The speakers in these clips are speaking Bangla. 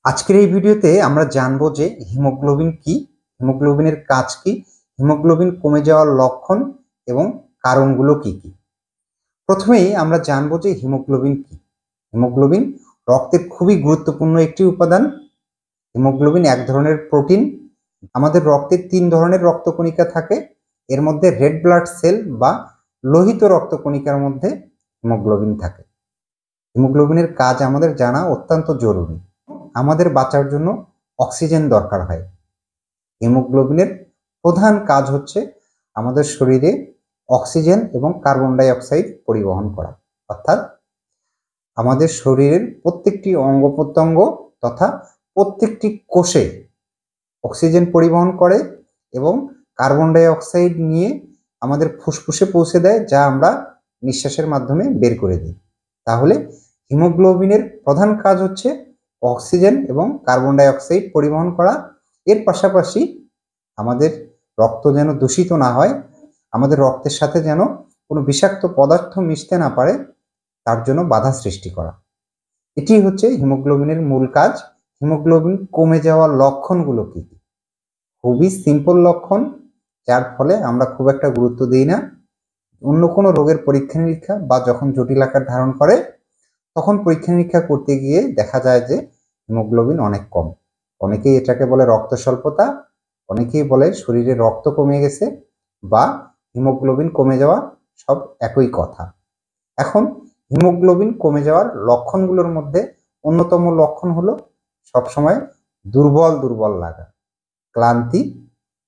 আজকের এই ভিডিওতে আমরা জানবো যে হিমোগ্লোবিন কি, হিমোগ্লোবিনের কাজ কি, হিমোগ্লোবিন কমে যাওয়ার লক্ষণ এবং কারণগুলো কি কি। প্রথমেই আমরা জানবো যে হিমোগ্লোবিন কি। হিমোগ্লোবিন রক্তের খুবই গুরুত্বপূর্ণ একটি উপাদান। হিমোগ্লোবিন এক ধরনের প্রোটিন। আমাদের রক্তের তিন ধরনের রক্তকণিকা থাকে, এর মধ্যে রেড ব্লাড সেল বা লোহিত রক্তকণিকার মধ্যে হিমোগ্লোবিন থাকে। হিমোগ্লোবিনের কাজ আমাদের জানা অত্যন্ত জরুরি। আমাদের বাঁচার জন্য অক্সিজেন দরকার হয়। হিমোগ্লোবিনের প্রধান কাজ হচ্ছে আমাদের শরীরে অক্সিজেন এবং কার্বন ডাই অক্সাইড পরিবহন করা, অর্থাৎ আমাদের শরীরের প্রত্যেকটি অঙ্গ প্রত্যঙ্গ তথা প্রত্যেকটি কোষে অক্সিজেন পরিবহন করে এবং কার্বন ডাই অক্সাইড নিয়ে আমাদের ফুসফুসে পৌঁছে দেয়, যা আমরা নিঃশ্বাসের মাধ্যমে বের করে দিই। তাহলে হিমোগ্লোবিনের প্রধান কাজ হচ্ছে অক্সিজেন এবং কার্বন ডাই অক্সাইড পরিবহন করা। এর পাশাপাশি আমাদের রক্ত যেন দূষিত না হয়, আমাদের রক্তের সাথে যেন কোনো বিষাক্ত পদার্থ মিশতে না পারে, তার জন্য বাধা সৃষ্টি করা। এটি হচ্ছে হিমোগ্লোবিনের মূল কাজ। হিমোগ্লোবিন কমে যাওয়ার লক্ষণগুলো কি কি? খুবই সিম্পল লক্ষণ, যার ফলে আমরা খুব একটা গুরুত্ব দিই না। অন্য কোনো রোগের পরীক্ষা নিরীক্ষা বা যখন জটিল আকার ধারণ করে তখন পরীক্ষা নিরীক্ষা করতে গিয়ে দেখা যায় যে হিমোগ্লোবিন অনেক কম। অনেকেই এটাকে বলে রক্ত স্বল্পতা, অনেকেই বলে শরীরে রক্ত কমে গেছে বা হিমোগ্লোবিন কমে যাওয়া, সব একই কথা। এখন হিমোগ্লোবিন কমে যাওয়ার লক্ষণগুলোর মধ্যে অন্যতম লক্ষণ হলো সবসময় দুর্বল দুর্বল লাগা, ক্লান্তি।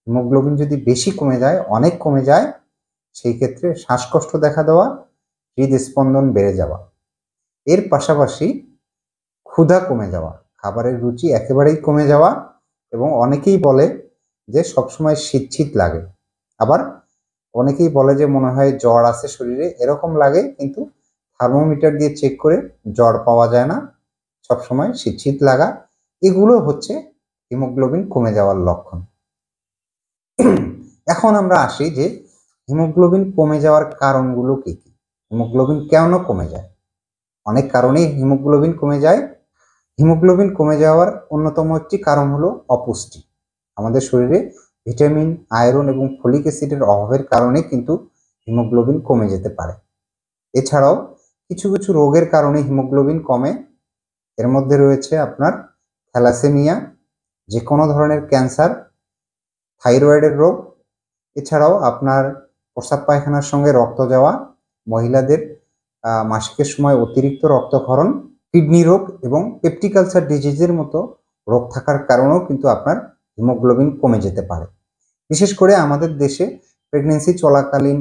হিমোগ্লোবিন যদি বেশি কমে যায়, অনেক কমে যায়, সেই ক্ষেত্রে শ্বাসকষ্ট দেখা দেওয়া, হৃদস্পন্দন বেড়ে যাওয়া। এর পাশাপাশি ক্ষুধা কমে যাওয়া, খাবারের রুচি একেবারেই কমে যাওয়া, এবং অনেকেই বলে যে সবসময় শীত শীত লাগে। আবার অনেকেই বলে যে মনে হয় জ্বর আছে শরীরে, এরকম লাগে, কিন্তু থার্মোমিটার দিয়ে চেক করে জ্বর পাওয়া যায় না, সবসময় শীত শীত লাগা। এগুলো হচ্ছে হিমোগ্লোবিন কমে যাওয়ার লক্ষণ। এখন আমরা আসি যে হিমোগ্লোবিন কমে যাওয়ার কারণগুলো কি কি, হিমোগ্লোবিন কেন কমে যায়। অনেক কারণেই হিমোগ্লোবিন কমে যায়। হিমোগ্লোবিন কমে যাওয়ার অন্যতম একটি কারণ হলো অপুষ্টি। আমাদের শরীরে ভিটামিন, আয়রন এবং ফলিক অ্যাসিডের অভাবের কারণে কিন্তু হিমোগ্লোবিন কমে যেতে পারে। এছাড়াও কিছু কিছু রোগের কারণে হিমোগ্লোবিন কমে। এর মধ্যে রয়েছে আপনার থ্যালাসেমিয়া, যে কোনো ধরনের ক্যান্সার, থাইরয়েডের রোগ, এছাড়াও আপনার প্রস্রাব পায়খানার সঙ্গে রক্ত যাওয়া, মহিলাদের মাসিকের সময় অতিরিক্ত রক্তক্ষরণ, কিডনি রোগ এবং পেপটিক আলসার ডিজিজের মতো রোগ থাকার কারণেও কিন্তু আপনার হিমোগ্লোবিন কমে যেতে পারে। বিশেষ করে আমাদের দেশে প্রেগনেন্সি চলাকালীন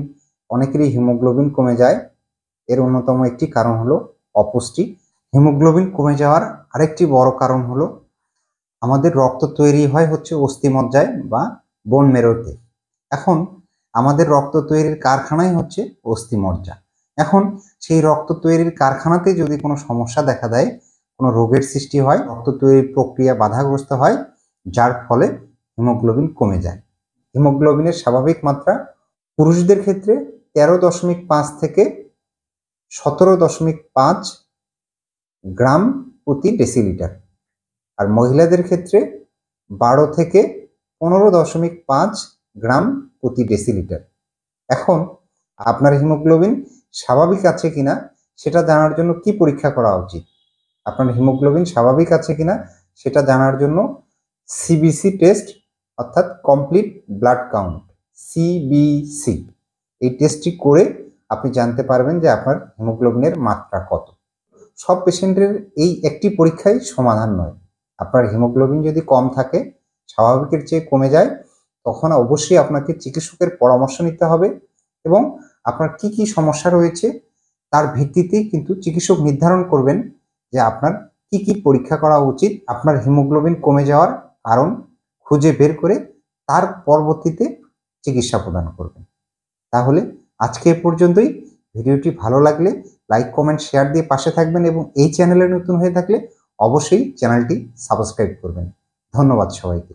অনেকেরই হিমোগ্লোবিন কমে যায়। এর অন্যতম একটি কারণ হলো অপুষ্টি। হিমোগ্লোবিন কমে যাওয়ার আরেকটি বড় কারণ হলো আমাদের রক্ত তৈরি হয় হচ্ছে অস্থিমজ্জায় বা বোন মেরোতে। এখন আমাদের রক্ত তৈরির কারখানাই হচ্ছে অস্থিমজ্জা। এখন সেই রক্ত তৈরির কারখানাতে যদি কোনো সমস্যা দেখা দেয়, কোনো রোগের সৃষ্টি হয়, রক্ত তৈরির প্রক্রিয়া বাধাগ্রস্ত হয়, যার ফলে হিমোগ্লোবিন কমে যায়। হিমোগ্লোবিনের স্বাভাবিক মাত্রা পুরুষদের ক্ষেত্রে 13.5 থেকে 17.5 গ্রাম প্রতি ডেসিলিটার, আর মহিলাদের ক্ষেত্রে 12 থেকে 15.5 গ্রাম প্রতি ডেসিলিটার। এখন আপনার হিমোগ্লোবিন স্বাভাবিক আছে কিনা সেটা জানার জন্য কি পরীক্ষা করা উচিত? আপনার হিমোগ্লোবিন স্বাভাবিক আছে কিনা সেটা জানার জন্য সিবিসি টেস্ট, অর্থাৎ কমপ্লিট ব্লাড কাউন্ট, সিবিসি, এই টেস্টটি করে আপনি জানতে পারবেন যে আপনার হিমোগ্লোবিনের মাত্রা কত। সব পেশেন্টের এই একটি পরীক্ষাই সমাধান নয়। আপনার হিমোগ্লোবিন যদি কম থাকে, স্বাভাবিকের চেয়ে কমে যায়, তখন অবশ্যই আপনাকে চিকিৎসকের পরামর্শ নিতে হবে এবং আপনার কি কি সমস্যা রয়েছে তার ভিত্তিতেই কিন্তু চিকিৎসক নির্ধারণ করবেন যে আপনার কি কি পরীক্ষা করা উচিত। আপনার হিমোগ্লোবিন কমে যাওয়ার কারণ খুঁজে বের করে তার পরবর্তীতে চিকিৎসা প্রদান করবেন। তাহলে আজকে এ পর্যন্তই। ভিডিওটি ভালো লাগলে লাইক, কমেন্ট, শেয়ার দিয়ে পাশে থাকবেন এবং এই চ্যানেলে নতুন হয়ে থাকলে অবশ্যই চ্যানেলটি সাবস্ক্রাইব করবেন। ধন্যবাদ সবাইকে।